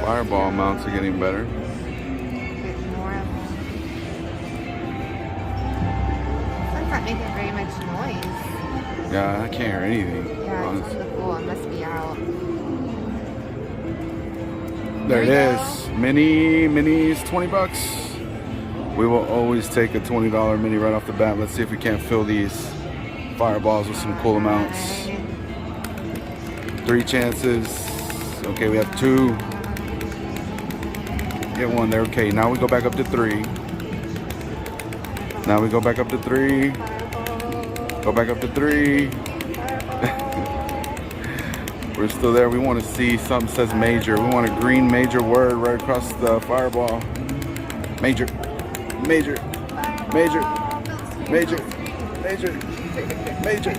Fireball amounts are getting better. Get more of them. Sun's not making very much noise. Yeah, I can't hear anything. Yeah, it's honestly. on the pool. It must be out. There it we is. go. Minis, $20. We will always take a $20 mini right off the bat. Let's see if we can't fill these fireballs with some cool amounts. Alright. 3 chances. Okay, we have 2. Get 1 there. Okay, now we go back up to 3. Now we go back up to 3. Go back up to 3. We're still there. We want to see something says major. We want a green major word right across the fireball. Major. Major. Major. Major. Major. Major.